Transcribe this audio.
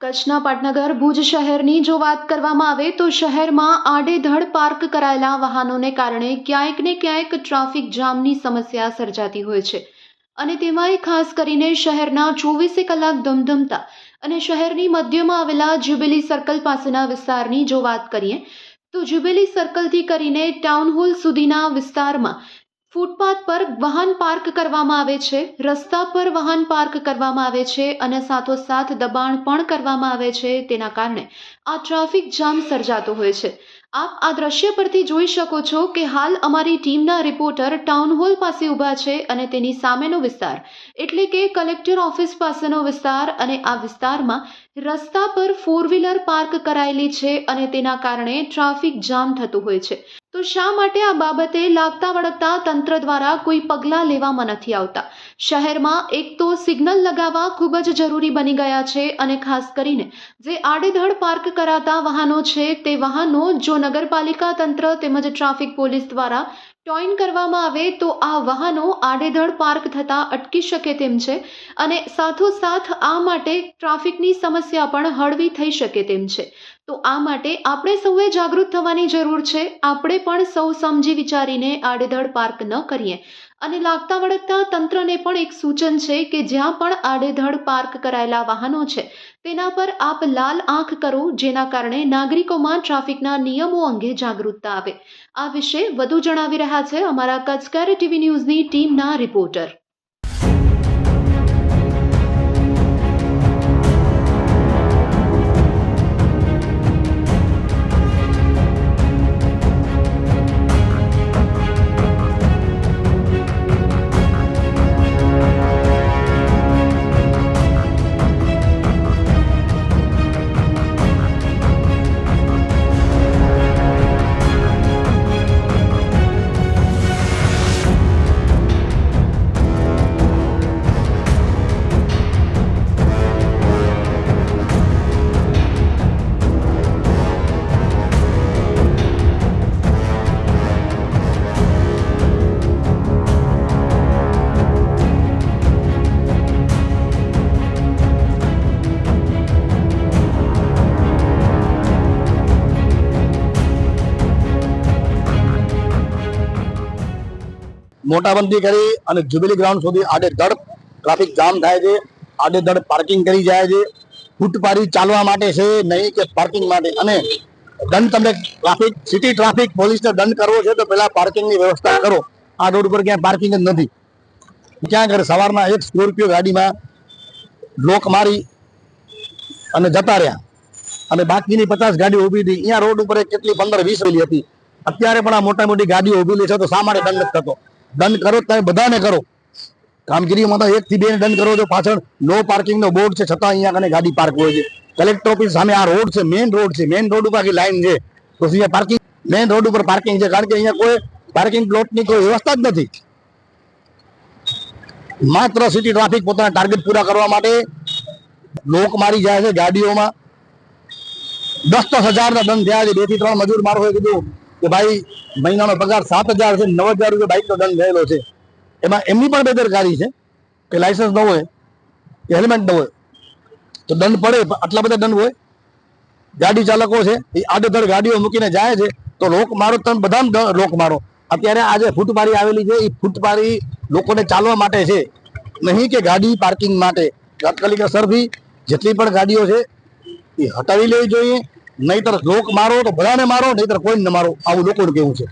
કચ્છના પાટનગર ભુજ શહેરની જો વાત કરવામાં આવે તો શહેરમાં આડેધડ પાર્ક કરાયેલા વાહનોને કારણે ક્યાંક ને ક્યાંક ટ્રાફિક જામની સમસ્યા સર્જાતી હોય છે અને તેમાંય ખાસ કરીને શહેરના 24 કલાક ધમધમતા અને શહેરની મધ્યમાં આવેલા જ્યુબિલી સર્કલ પાસેના વિસ્તારની જો વાત કરીએ તો જ્યુબિલી સર્કલથી કરીને ટાઉન હોલ સુધીના વિસ્તારમાં ફૂટપાથ પર વાહન પાર્ક કરવામાં આવે છે, રસ્તા પર વાહન પાર્ક કરવામાં આવે છે અને સાથોસાથ દબાણ પણ કરવામાં આવે છે। તેના કારણે આ ટ્રાફિક જામ સર્જાતો હોય છે। આપ આ દ્રશ્ય પરથી જોઈ શકો છો કે હાલ અમારી ટીમના રિપોર્ટર ટાઉન હોલ પાસે ઊભા છે અને તેની સામેનો વિસ્તાર એટલે કે કલેક્ટર ઓફિસ પાસેનો વિસ્તાર અને આ વિસ્તારમાં રસ્તા પર ફોર વ્હીલર પાર્ક કરાયેલી છે અને તેના કારણે ટ્રાફિક જામ થતું હોય છે। તો શા માટે આ બાબતે લાગતા વળગતા તંત્ર દ્વારા કોઈ પગલાં લેવામાં નથી આવતા? શહેરમાં એક તો સિગ્નલ લગાવવા ખૂબ જ જરૂરી બની ગયા છે અને ખાસ કરીને જે આડેધડ પાર્ક કરાતા વાહનો છે તે વાહનો જો નગરપાલિકા તંત્ર તેમજ ટ્રાફિક પોલીસ દ્વારા ટોઈન કરવામાં આવે તો આ વાહનો આડેધડ પાર્ક થતા અટકી શકે તેમ છે અને સાથોસાથ આ માટે ટ્રાફિકની સમસ્યા પણ હળવી થઈ શકે તેમ છે। તો આ માટે આપણે સૌએ જાગૃત થવાની જરૂર છે। આપણે પણ સૌ સમજી વિચારીને આડેધડ પાર્ક ન કરીએ અને લાગતા વળગતા તંત્રને પણ એક સૂચન છે કે જ્યાં પણ આડેધડ પાર્ક કરાયેલા વાહનો છે તેના પર આપ લાલ આંખ કરો, જેના કારણે નાગરિકોમાં ટ્રાફિકના નિયમો અંગે જાગૃતતા આવે। આ વિશે વધુ જણાવી રહ્યા છે અમારા કચ્છ કેર ટીવી ન્યૂઝની ટીમના રિપોર્ટર। મોટાબંધી કરી અને જ્યુબિલી ગ્રાઉન્ડ સુધી આડેધડ ટ્રાફિક જામ થાય છે, આડેધડ પાર્કિંગ કરી જાય છે। ફૂટપારી ચાલવા માટે છે, નહીં કે પાર્કિંગ માટે। અને દંડ તમે ટ્રાફિક સિટી ટ્રાફિક પોલીસને દંડ કરવો છે તો પહેલા પાર્કિંગની વ્યવસ્થા કરો। આ રોડ ઉપર ક્યાંય પાર્કિંગ જ નથી। ક્યાં કરે સવારમાં એક સ્કોર્પિયો ગાડીમાં બ્લોક મારી અને જતા રહ્યા અને બાકીની 50 ગાડીઓ ઊભી હતી। અહીંયા રોડ ઉપર કેટલી 15-20 હતી। અત્યારે પણ આ મોટા મોટી ગાડીઓ ઊભી છે તો શા માટે દંડ નથી થતો? દંડ કરો તમે બધાને કરો। કામગીરીમાં તો 1 થી 2 ને દંડ કરો છો। પાછળ નો પાર્કિંગ નો બોર્ડ છે છતાં અહીંયા કને ગાડી પાર્ક હોય છે। કલેક્ટર ઓફિસ સામે આ રોડ છે, મેઇન રોડ છે, મેઇન રોડ ઉપર આખી લાઈન છે તો અહીંયા પાર્કિંગ મેઇન રોડ ઉપર પાર્કિંગ છે, કારણ કે અહીંયા કોઈ પાર્કિંગ પ્લોટની કોઈ વ્યવસ્થા જ નથી। માત્ર સિટી ટ્રાફિક પોતાના ટાર્ગેટ પૂરા કરવા માટે લોક મારી જાય છે ગાડીઓમાં। 10-10 હજારના દંડ થયા છે। 2 થી 3 મજૂર મારો કીધું કે ભાઈ મહિનાનો પગાર 7,000 છે, 9,000 રૂપિયા બાઇકનો દંડ થયેલો છે। એમાં એમની પણ બેદરકારી છે કે લાયસન્સ ન હોય કે હેલ્મેટ ન હોય તો દંડ પડે। આટલા બધા દંડ હોય? ગાડી ચાલકો છે એ આડેધડ ગાડીઓ મૂકીને જાય છે તો લોક મારો, તમે બધા લોક મારો। અત્યારે આ જે ફૂટપારી આવેલી છે એ ફૂટપારી લોકોને ચાલવા માટે છે, નહીં કે ગાડી પાર્કિંગ માટે। તાત્કાલિક અસરથી જેટલી પણ ગાડીઓ છે એ હટાવી લેવી જોઈએ, નહીતર લોક મારો તો બધાને મારો, નહીતર કોઈને મારો, આવું લોકોનું કહેવું છે।